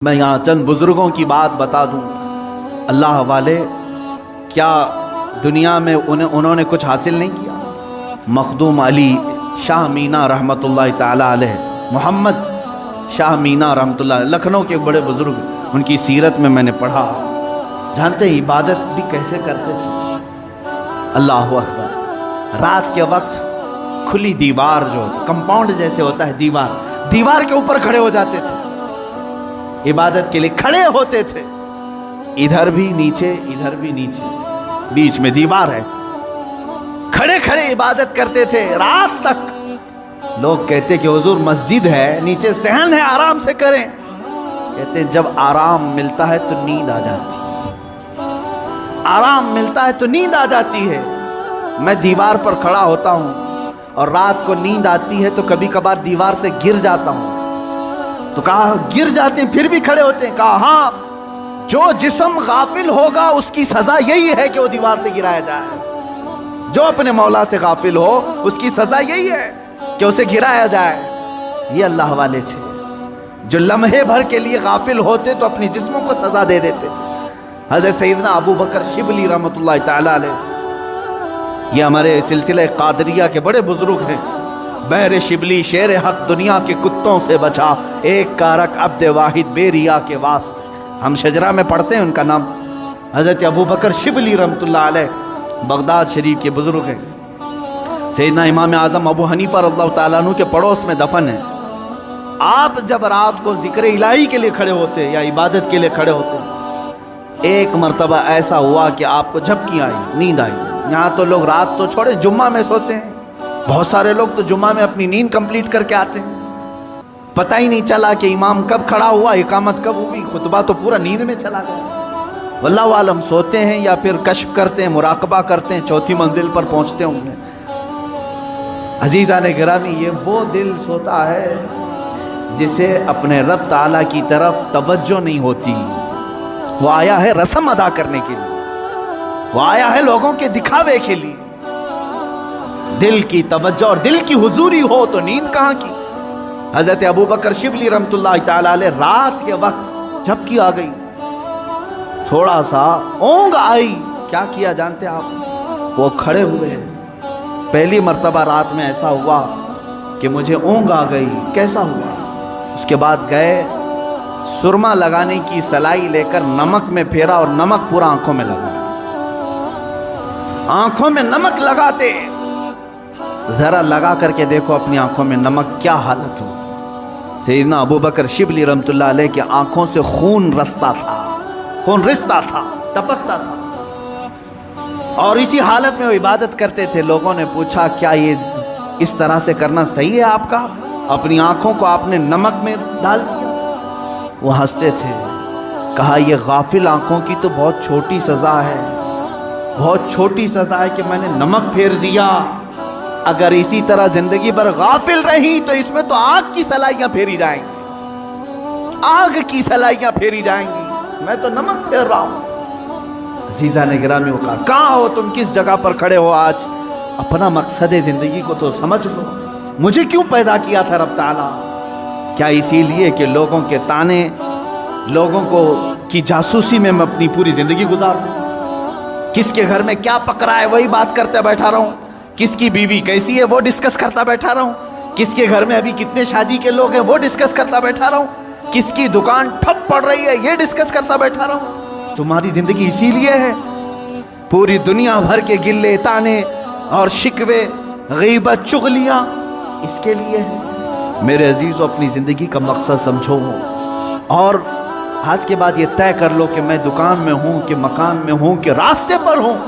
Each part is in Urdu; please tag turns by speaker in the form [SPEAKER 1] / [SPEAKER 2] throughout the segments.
[SPEAKER 1] میں یہاں چند بزرگوں کی بات بتا دوں۔ اللہ والے کیا دنیا میں انہوں نے کچھ حاصل نہیں کیا؟ مخدوم علی شاہ مینا رحمۃ اللہ تعالی علیہ، محمد شاہ مینا رحمۃ اللہ علیہ، لکھنؤ کے بڑے بزرگ، ان کی سیرت میں نے پڑھا۔ جانتے ہیں عبادت بھی کیسے کرتے تھے؟ اللہ اکبر، رات کے وقت کھلی دیوار جو کمپاؤنڈ جیسے ہوتا ہے، دیوار کے اوپر کھڑے ہو جاتے تھے، عبادت کے لیے کھڑے ہوتے تھے، ادھر بھی نیچے ادھر بھی نیچے، بیچ میں دیوار ہے، کھڑے کھڑے عبادت کرتے تھے رات تک۔ لوگ کہتے کہ حضور مسجد ہے، نیچے صحن ہے، آرام سے کریں۔ کہتے جب آرام ملتا ہے تو نیند آ جاتی ہے، آرام ملتا ہے تو نیند آ جاتی ہے۔ میں دیوار پر کھڑا ہوتا ہوں اور رات کو نیند آتی ہے تو کبھی کبھار دیوار سے گر جاتا ہوں۔ تو کہا گر جاتے ہیں پھر بھی کھڑے ہوتے ہیں؟ کہا ہاں، جو جسم غافل ہوگا اس کی سزا یہی ہے کہ وہ دیوار سے گرایا جائے۔ جو اپنے مولا سے غافل ہو اس کی سزا یہی ہے کہ اسے گرایا جائے۔ یہ اللہ والے تھے جو لمحے بھر کے لیے غافل ہوتے تو اپنی جسموں کو سزا دے دیتے تھے۔ حضرت سیدنا ابو بکر شبلی رحمۃ اللہ تعالی علیہ، یہ ہمارے سلسلہ قادریہ کے بڑے بزرگ ہیں۔ بہر شبلی شیر حق دنیا کے کتوں سے بچا، ایک کارک عبد واحد بے ریا کے واسطے۔ ہم شجرہ میں پڑھتے ہیں ان کا نام، حضرت ابو بکر شبلی رحمۃ اللہ علیہ، بغداد شریف کے بزرگ ہیں۔ سیدنا امام اعظم ابو حنیفہ رضی اللہ تعالیٰ عنہ کے پڑوس میں دفن ہے۔ آپ جب رات کو ذکر الہی کے لیے کھڑے ہوتے یا عبادت کے لیے کھڑے ہوتے، ایک مرتبہ ایسا ہوا کہ آپ کو جھپکی آئی، نیند آئی۔ یہاں تو لوگ رات تو چھوڑے جمعہ میں سوتے ہیں، بہت سارے لوگ تو جمعہ میں اپنی نیند کمپلیٹ کر کے آتے ہیں، پتہ ہی نہیں چلا کہ امام کب کھڑا ہوا، اقامت کب ہوئی، خطبہ تو پورا نیند میں چلا گیا۔ واللہ عالم سوتے ہیں یا پھر کشف کرتے ہیں، مراقبہ کرتے ہیں، چوتھی منزل پر پہنچتے ہوں گے۔ عزیزان گرامی، یہ وہ دل سوتا ہے جسے اپنے رب تعالیٰ کی طرف توجہ نہیں ہوتی۔ وہ آیا ہے رسم ادا کرنے کے لیے، وہ آیا ہے لوگوں کے دکھاوے کے لیے۔ دل کی توجہ اور دل کی حضوری ہو تو نیند کہاں کی۔ حضرت ابو بکر شبلی رحمۃ اللہ تعالی علیہ، رات کے وقت جھپکی آ گئی، تھوڑا سا اونگ آئی، کیا کیا جانتے آپ؟ وہ کھڑے ہوئے۔ پہلی مرتبہ رات میں ایسا ہوا کہ مجھے اونگ آ گئی، کیسا ہوا؟ اس کے بعد گئے، سرما لگانے کی سلائی لے کر نمک میں پھیرا اور نمک پورا آنکھوں میں لگا۔ آنکھوں میں نمک لگاتے، ذرا لگا کر کے دیکھو اپنی آنکھوں میں نمک کیا حالت ہو۔ سیدنا ابو بکر شبلی رحمۃ اللہ علیہ کی آنکھوں سے خون رستا تھا، خون رستا تھا، ٹپکتا تھا، اور اسی حالت میں وہ عبادت کرتے تھے۔ لوگوں نے پوچھا کیا یہ اس طرح سے کرنا صحیح ہے آپ کا؟ اپنی آنکھوں کو آپ نے نمک میں ڈال دیا۔ وہ ہنستے تھے، کہا یہ غافل آنکھوں کی تو بہت چھوٹی سزا ہے، بہت چھوٹی سزا ہے کہ میں نے نمک پھیر دیا۔ اگر اسی طرح زندگی بھر غافل رہی تو اس میں تو آگ کی سلائیاں پھیری جائیں گی، آگ کی سلائیاں پھیری جائیں گی، میں تو نمک پھیر رہا ہوں۔ عزیزان گرامی، وہ کہاں ہو تم، کس جگہ پر کھڑے ہو آج؟ اپنا مقصد زندگی کو تو سمجھ لو۔ مجھے کیوں پیدا کیا تھا رب تعالیٰ؟ کیا اسی لیے کہ لوگوں کے تانے، لوگوں کو کی جاسوسی میں اپنی پوری زندگی گزار دوں؟ کس کے گھر میں کیا پک رہا ہے وہی بات کرتے بیٹھا رہوں، کس کی بیوی کیسی ہے وہ ڈسکس کرتا بیٹھا رہوں، کس کے گھر میں ابھی کتنے شادی کے لوگ ہیں وہ ڈسکس کرتا بیٹھا رہوں، کس کی دکان ٹھپ پڑ رہی ہے یہ ڈسکس کرتا بیٹھا رہوں؟ تمہاری زندگی اسی لیے ہے، پوری دنیا بھر کے گلے تانے اور شکوے، غیبت، چغلیاں اس کے لیے ہے۔ میرے عزیزو، اپنی زندگی کا مقصد سمجھو، اور آج کے بعد یہ طے کر لو کہ میں دکان میں ہوں کہ مکان میں ہوں کہ راستے پر ہوں،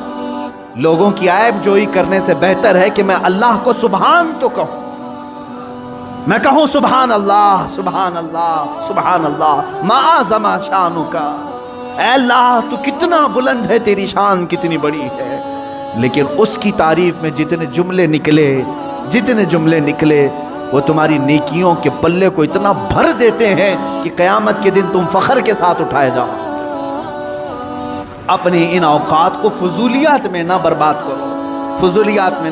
[SPEAKER 1] لوگوں کی عیب جوئی کرنے سے بہتر ہے کہ میں اللہ کو سبحان تو کہوں، میں کہوں سبحان اللہ سبحان اللہ سبحان اللہ، ما اعظم شانک، اے اللہ تو کتنا بلند ہے، تیری شان کتنی بڑی ہے۔ لیکن اس کی تعریف میں جتنے جملے نکلے وہ تمہاری نیکیوں کے پلے کو اتنا بھر دیتے ہیں کہ قیامت کے دن تم فخر کے ساتھ اٹھائے جاؤ۔ اپنے ان اوقات کو فضولیات میں نہ برباد کرو، فضولیات میں